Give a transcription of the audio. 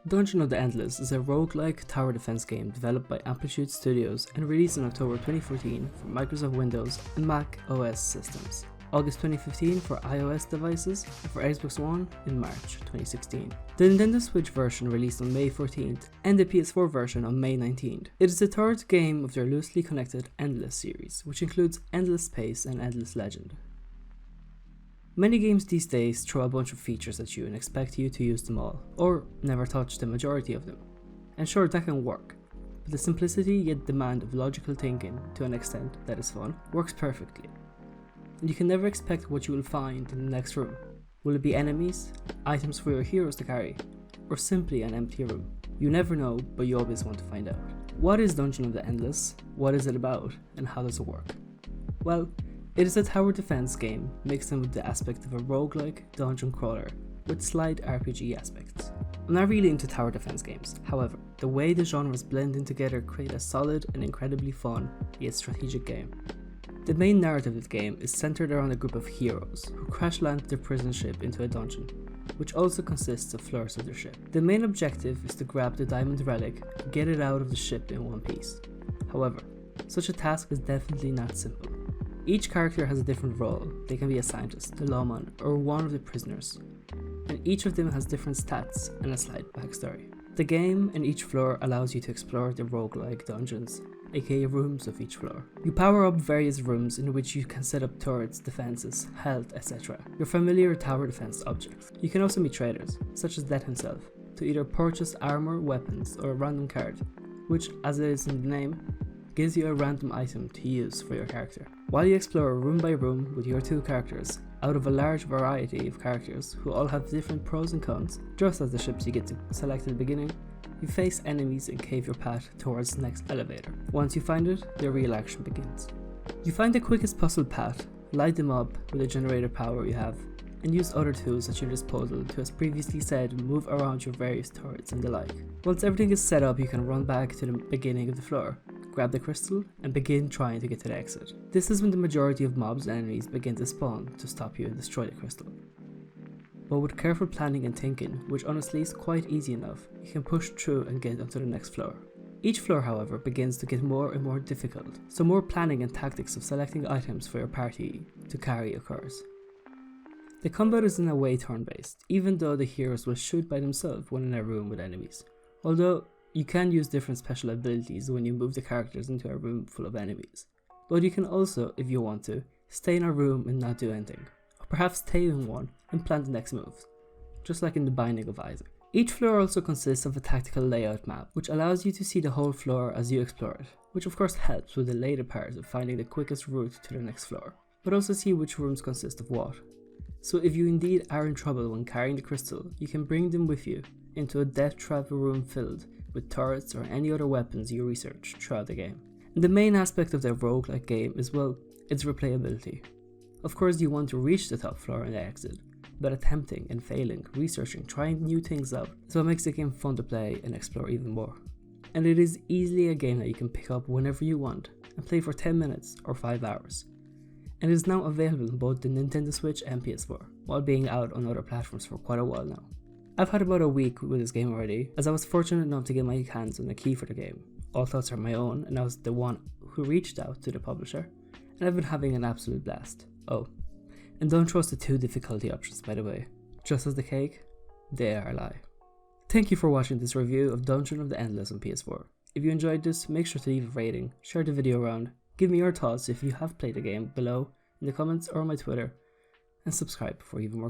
Dungeon of the Endless is a roguelike tower defense game developed by Amplitude Studios and released in October 2014 for Microsoft Windows and Mac OS systems, August 2015 for iOS devices, and for Xbox One in March 2016. The Nintendo Switch version released on May 14th and the PS4 version on May 19th. It is the third game of their loosely connected Endless series, which includes Endless Space and Endless Legend. Many games these days throw a bunch of features at you and expect you to use them all, or never touch the majority of them. And sure, that can work, but the simplicity yet demand of logical thinking to an extent that is fun works perfectly. And you can never expect what you will find in the next room. Will it be enemies, items for your heroes to carry, or simply an empty room? You never know, but you always want to find out. What is Dungeon of the Endless? What is it about? And how does it work? Well, it is a tower defense game mixed in with the aspect of a roguelike dungeon crawler with slight RPG aspects. I'm not really into tower defense games, however, the way the genres blend in together create a solid and incredibly fun yet strategic game. The main narrative of the game is centered around a group of heroes who crash land their prison ship into a dungeon, which also consists of floors of their ship. The main objective is to grab the diamond relic and get it out of the ship in one piece. However, such a task is definitely not simple. Each character has a different role. They can be a scientist, the lawman, or one of the prisoners, and each of them has different stats and a slight backstory. The game and each floor allows you to explore the roguelike dungeons, aka rooms of each floor. You power up various rooms in which you can set up turrets, defenses, health, etc. Your familiar tower defense objects. You can also meet traders, such as Death himself, to either purchase armor, weapons, or a random card, which, as it is in the name, gives you a random item to use for your character. While you explore room by room with your two characters, out of a large variety of characters who all have different pros and cons, just as the ships you get to select at the beginning, you face enemies and cave your path towards the next elevator. Once you find it, the real action begins. You find the quickest possible path, light them up with the generator power you have, and use other tools at your disposal to, as previously said, move around your various turrets and the like. Once everything is set up, you can run back to the beginning of the floor, grab the crystal, and begin trying to get to the exit. This is when the majority of mobs and enemies begin to spawn to stop you and destroy the crystal. But with careful planning and thinking, which honestly is quite easy enough, you can push through and get onto the next floor. Each floor, however, begins to get more and more difficult, so more planning and tactics of selecting items for your party to carry occurs. The combat is in a way turn-based, even though the heroes will shoot by themselves when in a room with enemies. Although, you can use different special abilities when you move the characters into a room full of enemies. But you can also, if you want to, stay in a room and not do anything, or perhaps stay in one and plan the next move, just like in The Binding of Isaac. Each floor also consists of a tactical layout map, which allows you to see the whole floor as you explore it, which of course helps with the later part of finding the quickest route to the next floor, but also see which rooms consist of what. So if you indeed are in trouble when carrying the crystal, you can bring them with you into a death trap room filled with turrets or any other weapons you research throughout the game. And the main aspect of the roguelike game is, well, its replayability. Of course you want to reach the top floor and exit, but attempting and failing, researching, trying new things out is what makes the game fun to play and explore even more. And it is easily a game that you can pick up whenever you want and play for 10 minutes or 5 hours. And it is now available on both the Nintendo Switch and PS4, while being out on other platforms for quite a while now. I've had about a week with this game already, as I was fortunate enough to get my hands on a key for the game. All thoughts are my own, and I was the one who reached out to the publisher, and I've been having an absolute blast. Oh, and don't trust the 2 difficulty options, by the way. Just as the cake, they are a lie. Thank you for watching this review of Dungeon of the Endless on PS4. If you enjoyed this, make sure to leave a rating, share the video around, give me your thoughts if you have played the game below in the comments or on my Twitter, and subscribe for even more